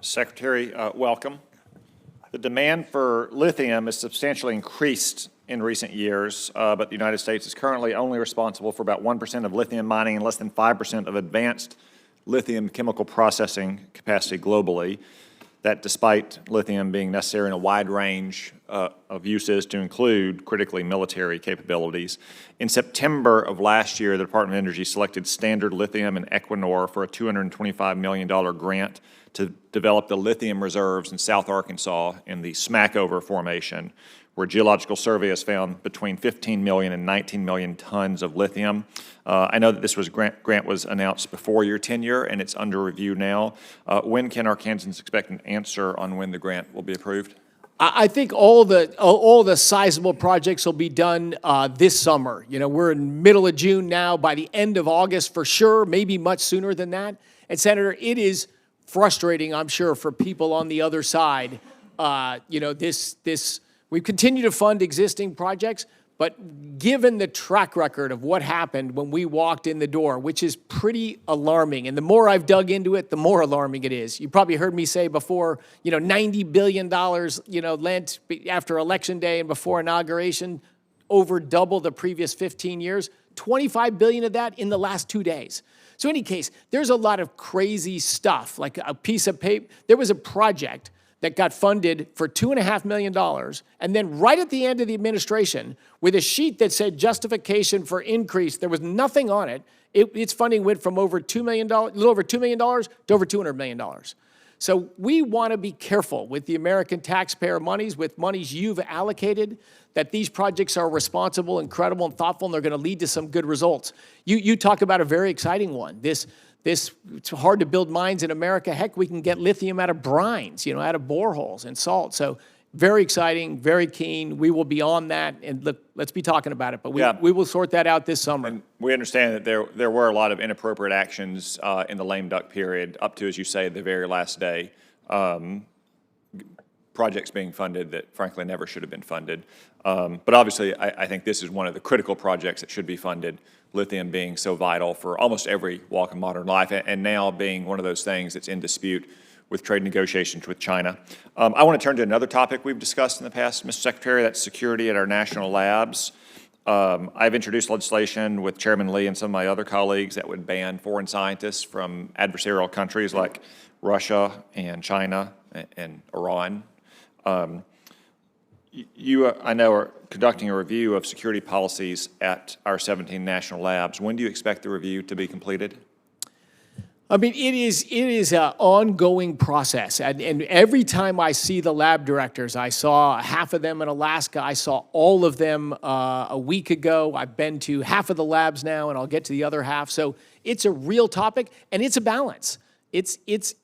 Secretary, welcome. The demand for lithium has substantially increased in recent years, but the United States is currently only responsible for about 1% of lithium mining and less than 5% of advanced lithium chemical processing capacity globally. That despite lithium being necessary in a wide range of uses to include critically military capabilities. In September of last year, the Department of Energy selected Standard Lithium and Equinor for a $225 million grant to develop the lithium reserves in South Arkansas in the Smackover Formation, where geological survey has found between 15 million and 19 million tons of lithium. I know that this grant was announced before your tenure, and it's under review now. When can Arkansans expect an answer on when the grant will be approved? I think all the sizable projects will be done this summer. You know, we're in middle of June now. By the end of August, for sure, maybe much sooner than that. And Senator, it is frustrating, I'm sure, for people on the other side. You know, we continue to fund existing projects, but given the track record of what happened when we walked in the door, which is pretty alarming, and the more I've dug into it, the more alarming it is. You probably heard me say before, you know, $90 billion, you know, lent after Election Day and before inauguration, over double the previous 15 years, 25 billion of that in the last 2 days. So in any case, there's a lot of crazy stuff, like a piece of paper. There was a project that got funded for $2.5 million, and then right at the end of the administration, with a sheet that said justification for increase, there was nothing on it. Its funding went from over $2 million, a little over $2 million to over $200 million. So we want to be careful with the American taxpayer monies, with monies you've allocated, that these projects are responsible and credible and thoughtful, and they're going to lead to some good results. You talk about a very exciting one. It's hard to build mines in America. Heck, we can get lithium out of brines, you know, out of boreholes and salt. So very exciting, very keen. We will be on that, and look, let's be talking about it. But we will sort that out this summer. And we understand that there were a lot of inappropriate actions in the lame duck period, up to, as you say, the very last day. Projects being funded that, frankly, never should have been funded. But obviously, I think this is one of the critical projects that should be funded, lithium being so vital for almost every walk of modern life, and now being one of those things that's in dispute with trade negotiations with China. I want to turn to another topic we've discussed in the past, Mr. Secretary, that's security at our national labs. I've introduced legislation with Chairman Lee and some of my other colleagues that would ban foreign scientists from adversarial countries like Russia and China and Iran. You, I know, are conducting a review of security policies at our 17 national labs. When do you expect the review to be completed? I mean, it is an ongoing process. And every time I see the lab directors, I saw half of them in Alaska. I saw all of them a week ago. I've been to half of the labs now, and I'll get to the other half. So it's a real topic, and it's a balance. It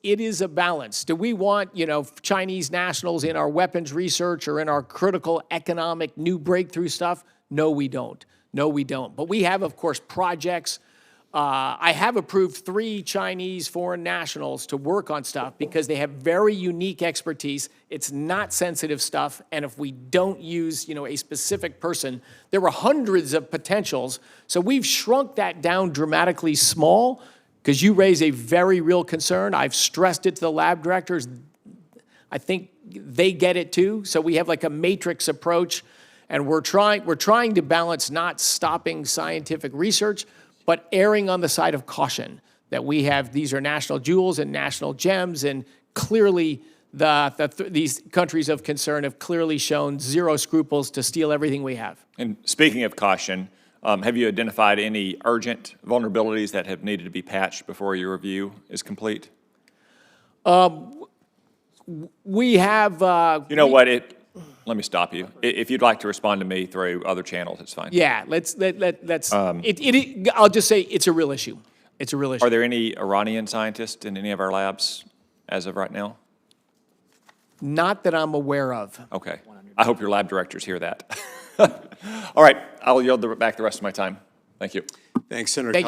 is a balance. Do we want, you know, Chinese nationals in our weapons research or in our critical economic new breakthrough stuff? No, we don't. No, we don't. But we have, of course, projects. I have approved 3 Chinese foreign nationals to work on stuff because they have very unique expertise. It's not sensitive stuff, and if we don't use, you know, a specific person, there were hundreds of potentials. So we've shrunk that down dramatically small, because you raise a very real concern. I've stressed it to the lab directors. I think they get it too. So we have like a matrix approach, and we're trying to balance not stopping scientific research, but erring on the side of caution. That we have, these are national jewels and national gems, and clearly these countries of concern have clearly shown zero scruples to steal everything we have. And speaking of caution, have you identified any urgent vulnerabilities that have needed to be patched before your review is complete? We have... you know what? Let me stop you. If you'd like to respond to me through other channels, it's fine. Yeah, let's I'll just say it's a real issue. It's a real issue. Are there any Iranian scientists in any of our labs as of right now? Not that I'm aware of. Okay. I hope your lab directors hear that. All right. I'll yield back the rest of my time. Thank you. Thanks, Senator. Thank you.